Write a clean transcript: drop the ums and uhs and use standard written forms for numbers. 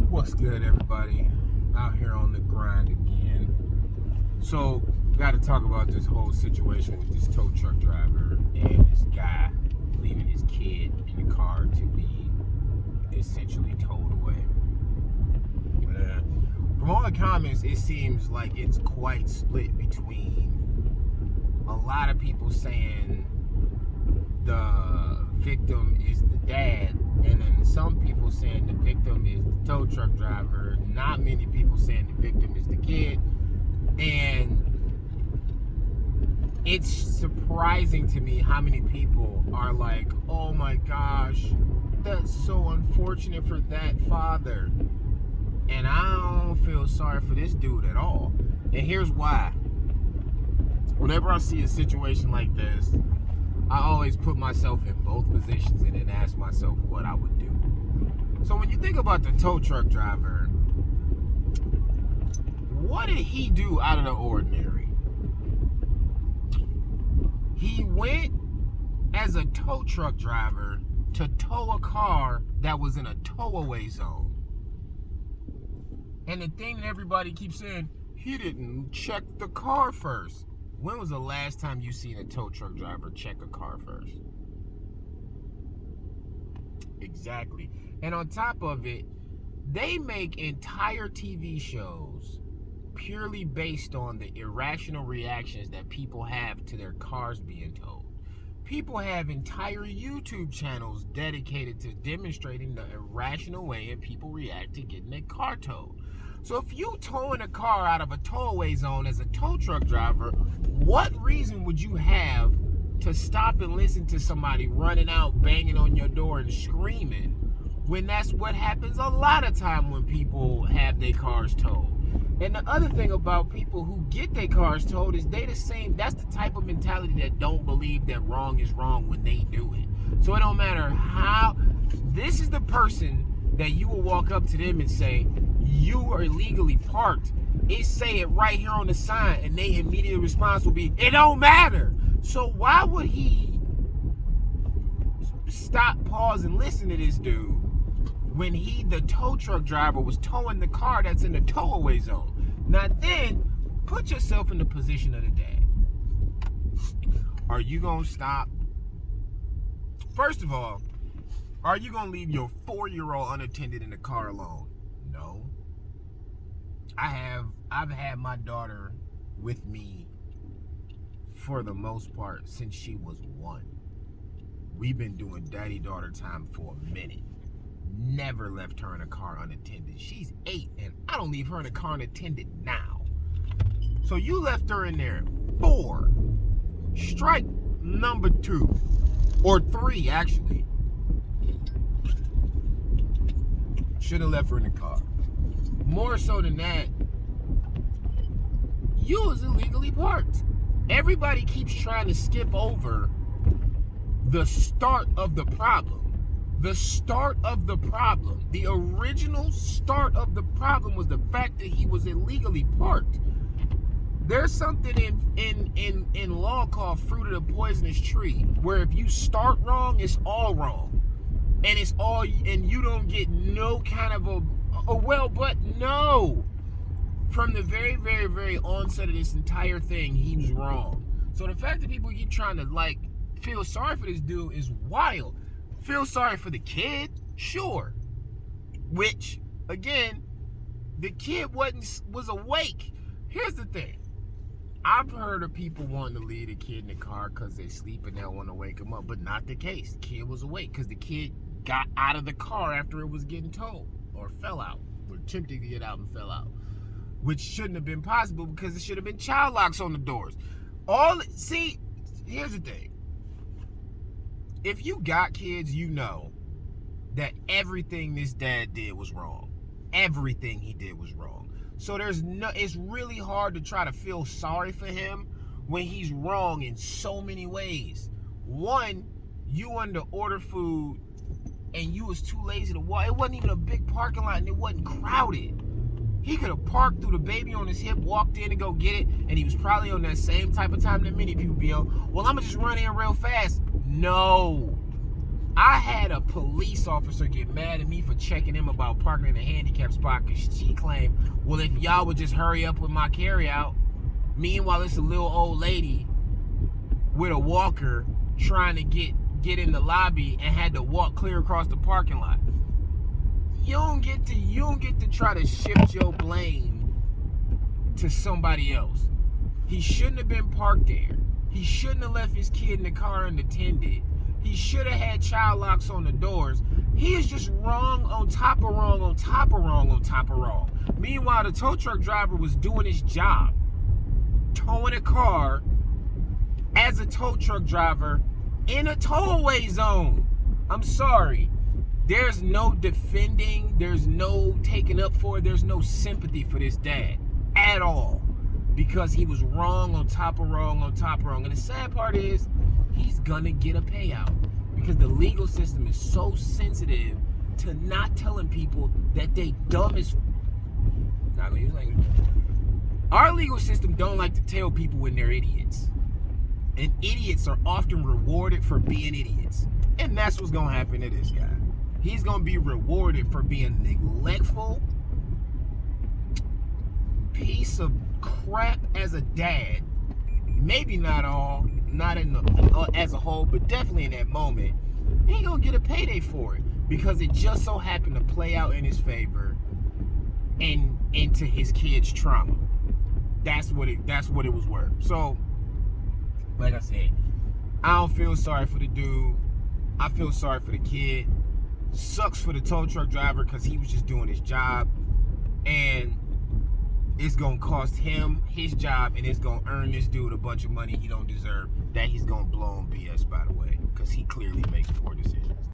What's good, everybody? Out here on the grind again. So, got to talk about this whole situation with this tow truck driver and this guy leaving his kid in the car to be essentially towed away. From all the comments, it seems like it's quite split between a lot of people saying the victim is the dad, and then some people saying the victim is the tow truck driver. Not many people saying the victim is the kid. And it's surprising to me how many people are like, oh my gosh, that's so unfortunate for that father. And I don't feel sorry for this dude at all. And here's why. Whenever I see a situation like this, I always put myself in both positions and then ask myself what I would do. So when you think about the tow truck driver, what did he do out of the ordinary? He went as a tow truck driver to tow a car that was in a tow-away zone. And the thing that everybody keeps saying, he didn't check the car first. When was the last time you seen a tow truck driver check a car first? Exactly. And on top of it, they make entire TV shows purely based on the irrational reactions that people have to their cars being towed. People have entire YouTube channels dedicated to demonstrating the irrational way and people react to getting their car towed. So if you towing a car out of a towaway zone as a tow truck driver, what reason would you have to stop and listen to somebody running out, banging on your door and screaming, when that's what happens a lot of time when people have their cars towed? And the other thing about people who get their cars towed is they the same. That's the type of mentality that don't believe that wrong is wrong when they do it. So it don't matter how. This is the person that you will walk up to them and say, you are illegally parked. It say it right here on the sign, and they immediate response will be, it don't matter. So why would he stop, pause, and listen to this dude when he, the tow truck driver, was towing the car that's in the tow-away zone? Now then, put yourself in the position of the dad. Are you gonna stop? First of all, are you gonna leave your 4-year-old unattended in the car alone? No. I've had my daughter with me for the most part since she was 1. We've been doing daddy-daughter time for a minute. Never left her in a car unattended. She's 8, and I don't leave her in a car unattended now. So you left her in there. 4. Strike number 2. Or 3, actually. Should have left her in the car. More so than that, you was illegally parked. Everybody keeps trying to skip over the start of the problem. The start of the problem, the original start of the problem, was the fact that he was illegally parked. There's something in law called fruit of the poisonous tree, where if you start wrong, it's all wrong. And it's all, and you don't get no kind of a well, but no. From the very, very, very onset of this entire thing, he was wrong. So the fact that people keep trying to feel sorry for this dude is wild. Feel sorry for the kid, sure. Which, again, the kid was awake. Here's the thing. I've heard of people wanting to leave a kid in the car because they sleep and they don't want to wake him up, but not the case. The kid was awake because the kid got out of the car after it was getting towed, or fell out, or attempted to get out and fell out, which shouldn't have been possible because it should have been child locks on the doors. See, here's the thing. If you got kids, you know that everything this dad did was wrong. Everything he did was wrong. So it's really hard to try to feel sorry for him when he's wrong in so many ways. One, you wanted to order food and you was too lazy to walk. It wasn't even a big parking lot and it wasn't crowded. He could have parked, threw the baby on his hip, walked in and go get it, and he was probably on that same type of time that many people be on. Well, I'm gonna just run in real fast. No. I had a police officer get mad at me for checking him about parking in a handicap spot because she claimed, well, if y'all would just hurry up with my carryout. Meanwhile, it's a little old lady with a walker trying to get in the lobby and had to walk clear across the parking lot. You don't get to try to shift your blame to somebody else. He shouldn't have been parked there. He shouldn't have left his kid in the car unattended. He should have had child locks on the doors. He is just wrong on top of wrong on top of wrong on top of wrong. Meanwhile, the tow truck driver was doing his job, towing a car as a tow truck driver in a tollway zone. I'm sorry. There's no defending. There's no taking up for it. There's no sympathy for this dad at all, because he was wrong on top of wrong on top of wrong. And the sad part is, he's gonna get a payout because the legal system is so sensitive to not telling people that they dumb as not gonna use language. Our legal system don't like to tell people when they're idiots. And idiots are often rewarded for being idiots. And that's what's gonna happen to this guy. He's gonna be rewarded for being neglectful, piece of crap as a dad. Maybe not in the, as a whole, but definitely in that moment. He ain't gonna get a payday for it because it just so happened to play out in his favor and into his kid's trauma. That's what it was worth. So, like I said, I don't feel sorry for the dude. I feel sorry for the kid. Sucks for the tow truck driver because he was just doing his job, and it's gonna cost him his job, and it's gonna earn this dude a bunch of money he don't deserve, that he's gonna blow on BS, by the way, because he clearly makes poor decisions.